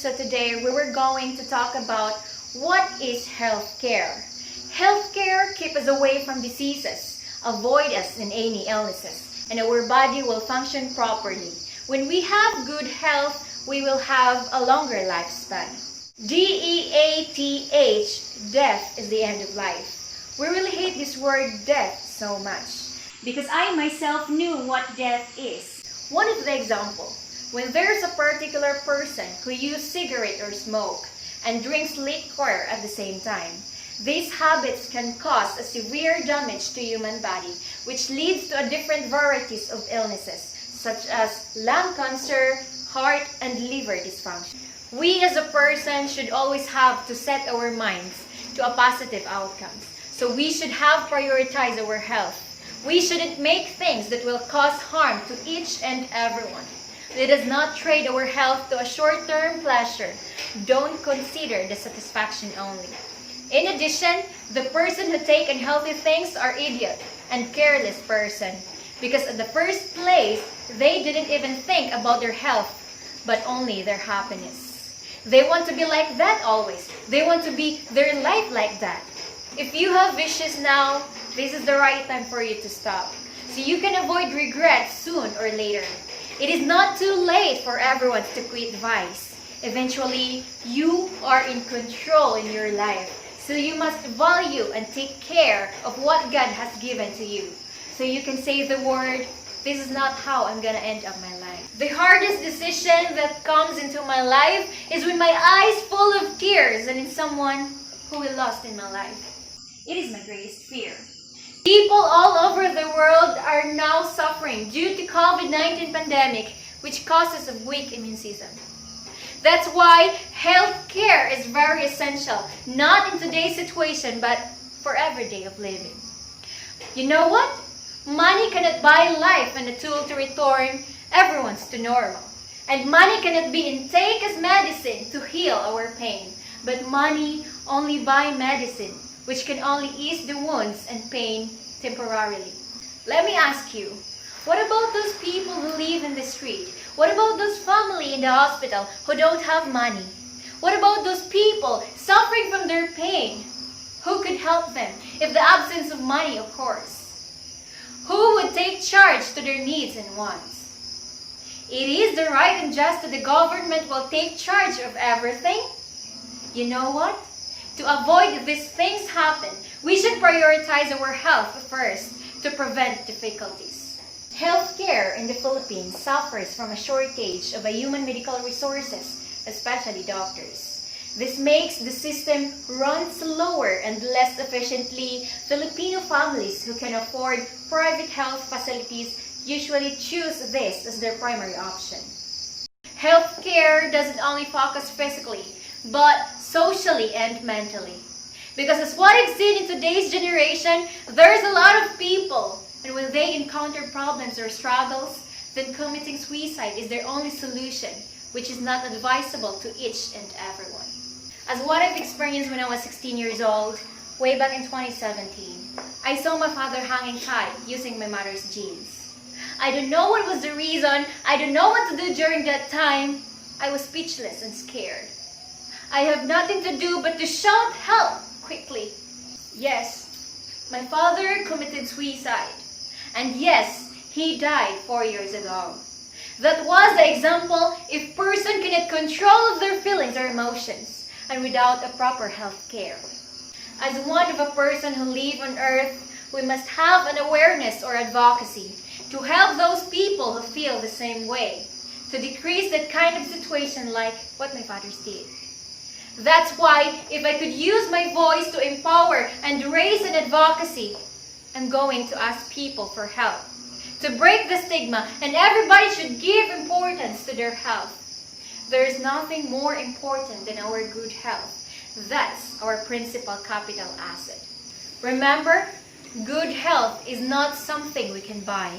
So today we were going to talk about what is healthcare. Healthcare keeps us away from diseases, avoid us in any illnesses, and our body will function properly. When we have good health, we will have a longer lifespan. DEATH, death is the end of life. We really hate this word death so much because I myself knew what death is. One of the examples, when there's a particular person who uses cigarette or smoke and drinks liquor at the same time, these habits can cause a severe damage to human body, which leads to a different varieties of illnesses, such as lung cancer, heart, and liver dysfunction. We as a person should always have to set our minds to a positive outcomes. So we should have prioritize our health. We shouldn't make things that will cause harm to each and everyone. Let us not trade our health to a short-term pleasure. Don't consider the satisfaction only. In addition, the person who take unhealthy things are idiot and careless person, because in the first place, they didn't even think about their health, but only their happiness. They want to be like that always. They want to be their life like that. If you have wishes now, this is the right time for you to stop, so you can avoid regret soon or later. It is not too late for everyone to quit vice. Eventually, you are in control in your life, so you must value and take care of what God has given to you. So you can say the word, this is not how I'm gonna end up my life. The hardest decision that comes into my life is with my eyes full of tears and in someone who we lost in my life. It is my greatest fear. People all over the world are now suffering due to COVID-19 pandemic, which causes a weak immune system. That's why healthcare is very essential, not in today's situation, but for every day of living. You know what? Money cannot buy life and a tool to return everyone's to normal. And money cannot be intake as medicine to heal our pain. But money only buy medicine, which can only ease the wounds and pain temporarily. Let me ask you, what about those people who live in the street? What about those family in the hospital who don't have money? What about those people suffering from their pain? Who could help them if the absence of money occurs? Who would take charge to their needs and wants? It is the right and just that the government will take charge of everything. You know what? To avoid these things happen, we should prioritize our health first to prevent difficulties. Healthcare in the Philippines suffers from a shortage of human medical resources, especially doctors. This makes the system run slower and less efficiently. Filipino families who can afford private health facilities usually choose this as their primary option. Healthcare doesn't only focus physically, but socially and mentally. Because as what I've seen in today's generation, there's a lot of people, and when they encounter problems or struggles, then committing suicide is their only solution, which is not advisable to each and everyone. As what I've experienced when I was 16 years old, way back in 2017, I saw my father hanging tight using my mother's jeans. I don't know what was the reason, I don't know what to do during that time. I was speechless and scared. I have nothing to do but to shout help quickly. Yes, my father committed suicide. And yes, he died 4 years ago. That was the example if person cannot control their feelings or emotions and without a proper health care. As one of a person who live on earth, we must have an awareness or advocacy to help those people who feel the same way, to decrease that kind of situation like what my father's did. That's why if I could use my voice to empower and raise an advocacy, I'm going to ask people for help, to break the stigma, and everybody should give importance to their health. There is nothing more important than our good health. That's our principal capital asset. Remember, good health is not something we can buy.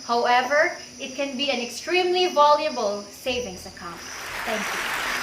However, it can be an extremely valuable savings account. Thank you.